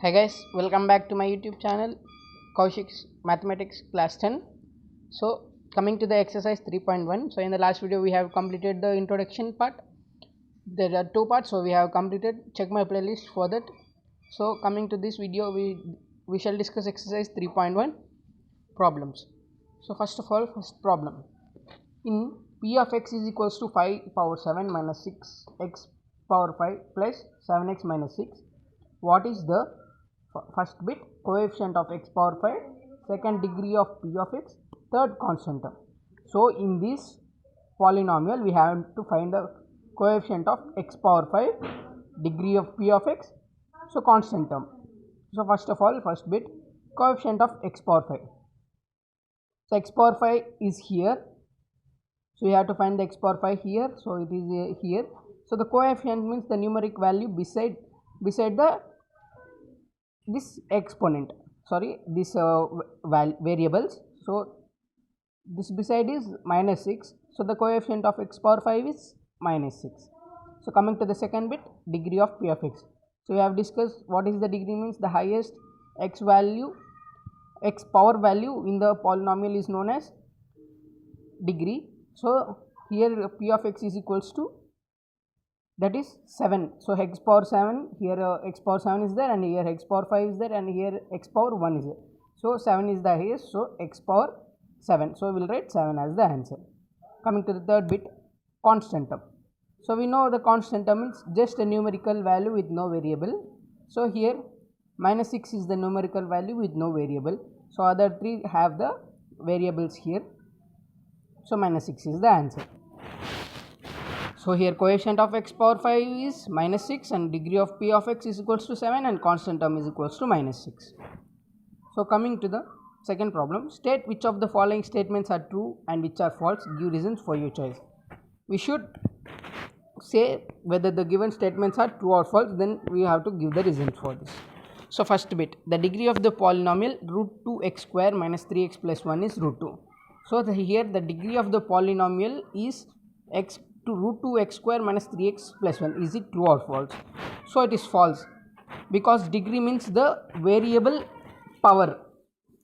Hi guys, welcome back to my YouTube channel Kaushik's Mathematics Class 10. So coming to the exercise 3.1. So in the last video we have completed the introduction part. There are two parts, so we have completed. Check my playlist for that. So coming to this video, we shall discuss exercise 3.1 problems. So first of all, first problem. In P of x is equals to 5 power 7 minus 6x power 5 plus 7x minus 6. What is the first bit coefficient of x power 5, second degree of P of x, third constant term? So in this polynomial we have to find the coefficient of x power 5, degree of P of x, so constant term. So first of all, first bit coefficient of x power 5. So x power 5 is here, so you have to find the x power 5 here, so it is here. So the coefficient means the numeric value beside the this exponent, sorry, this variables. So this beside is minus 6, so the coefficient of x power 5 is minus 6. So coming to the second bit, degree of P of x. So we have discussed what is the degree, means the highest x power value in the polynomial is known as degree. So here P of x is equals to, that is 7. So x power 7, here x power 7 is there, and here x power 5 is there, and here x power 1 is there. So 7 is the highest, so x power 7. So we will write 7 as the answer. Coming to the third bit, constant term. So we know the constant term means just a numerical value with no variable. So here minus 6 is the numerical value with no variable. So other three have the variables here. So minus 6 is the answer. So here coefficient of x power 5 is minus 6 and degree of P of x is equals to 7 and constant term is equals to minus 6. So coming to the second problem, state which of the following statements are true and which are false, give reasons for your choice. We should say whether the given statements are true or false, then we have to give the reasons for this. So first bit, the degree of the polynomial root 2x square minus 3x plus 1 is root 2. So here the degree of the polynomial is x to root 2x square minus 3x plus 1. Is it true or false? So it is false, because degree means the variable power,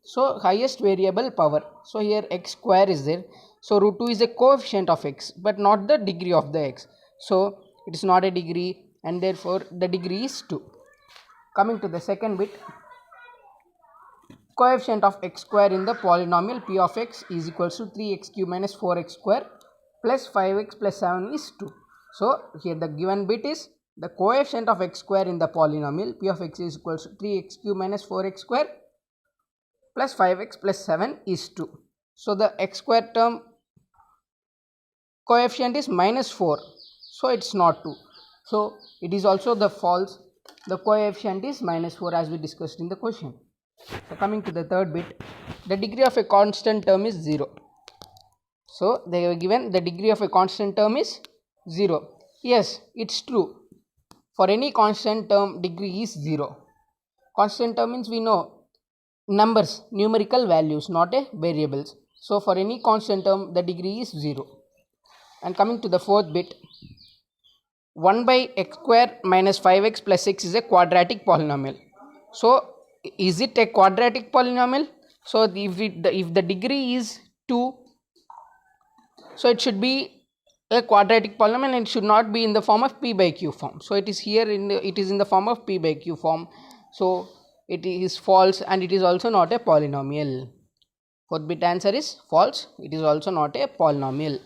so highest variable power. So here x square is there, so root 2 is a coefficient of x but not the degree of the x, so it is not a degree and therefore the degree is 2. Coming to the second bit, coefficient of x square in the polynomial P of x is equals to 3x cube minus 4x square plus 5x plus 7 is 2. So here the given bit is the coefficient of x square in the polynomial P of x is equals to 3x cube minus 4x square plus 5x plus 7 is 2. So the x square term coefficient is minus 4, so it is not 2. So it is also the false, the coefficient is minus 4 as we discussed in the question. So coming to the third bit, the degree of a constant term is 0. So they are given the degree of a constant term is 0. Yes, it's true. For any constant term, degree is 0. Constant term means we know numbers, numerical values, not a variables. So for any constant term, the degree is 0. And coming to the fourth bit, 1 by x square minus 5x plus 6 is a quadratic polynomial. So is it a quadratic polynomial? So if the degree is 2, so it should be a quadratic polynomial and it should not be in the form of p by q form. So it is here it is in the form of p by q form. So it is false and it is also not a polynomial. Fourth bit answer is false. It is also not a polynomial.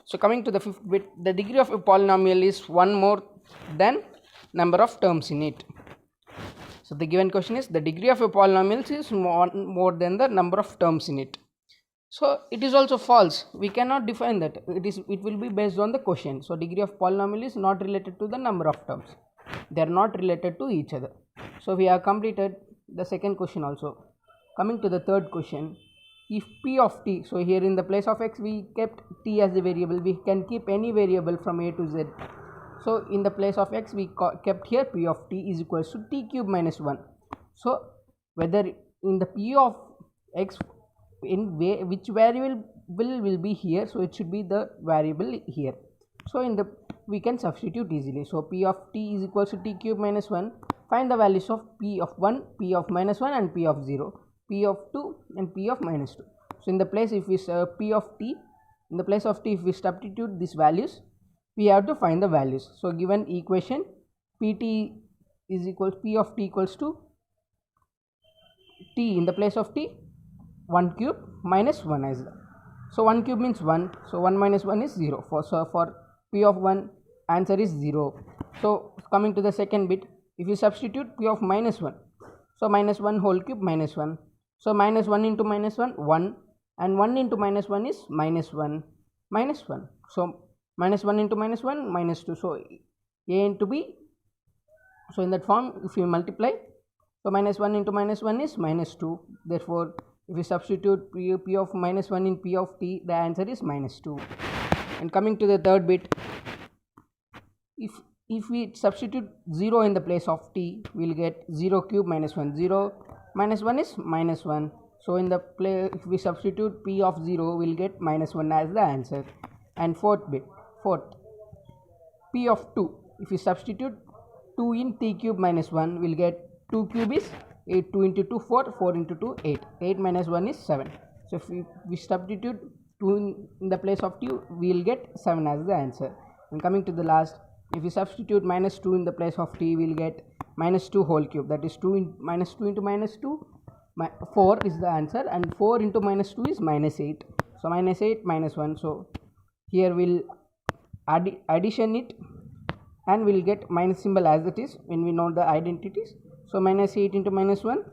So coming to the fifth bit, the degree of a polynomial is 1 more than number of terms in it. So the given question is the degree of a polynomial is more than the number of terms in it. So it is also false. We cannot define that. It will be based on the question. So degree of polynomial is not related to the number of terms. They are not related to each other. So we have completed the second question also. Coming to the third question, if p of t, so here in the place of x we kept t as a variable. We can keep any variable from a to z. So in the place of x we kept here p of t is equals to t cube minus 1. So whether in the p of x, in which variable will be here, so it should be the variable here. So in the we can substitute easily. So p of t is equals to t cube minus 1 Find the values of p of 1, p of minus 1 and p of 0, p of 2 and p of minus 2. So in the place if we p of t, in the place of t if we substitute these values, we have to find the values. So given equation, pt is equal p of t equals to t, in the place of t 1 cube minus 1 is that. So 1 cube means 1, so 1 minus 1 is 0. For p of 1 answer is 0. So coming to the second bit, if you substitute p of minus 1, so minus 1 whole cube minus 1, so minus 1 into minus 1 1, and 1 into minus 1 is minus 1 minus 1, so minus 1 into minus 1 minus 2, so a into b. So in that form if you multiply, so minus 1 into minus 1 is minus 2, therefore if we substitute p of minus 1 in p of t, the answer is minus 2. And coming to the third bit, if we substitute 0 in the place of t, we will get 0 cube minus 1, 0 minus 1 is minus 1, so in the place if we substitute p of 0, we will get minus 1 as the answer. And fourth bit, p of 2, if we substitute 2 in t cube minus 1, we will get 2 cube is 8, 2 into 2 4, 4 into 2 8, 8 minus 1 is 7. So if we substitute 2 in the place of t, we will get 7 as the answer. And coming to the last, if we substitute minus 2 in the place of t, we will get minus 2 whole cube, that is 2 in minus 2 into minus 2, 4 is the answer, and 4 into minus 2 is minus 8, so minus 8 minus 1, so here we'll addition it and we'll get minus symbol as it is when we know the identities. So minus 8 into minus 1,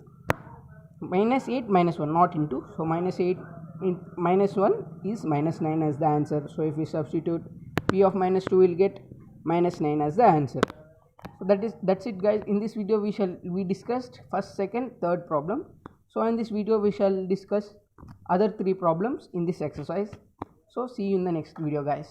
minus 8 minus 1, not into, so minus 8 in minus 1 is minus 9 as the answer. So if we substitute p of minus 2, we'll get minus 9 as the answer. So that's it guys. In this video we discussed first, second, third problem. So in this video we shall discuss other 3 problems in this exercise. So see you in the next video guys.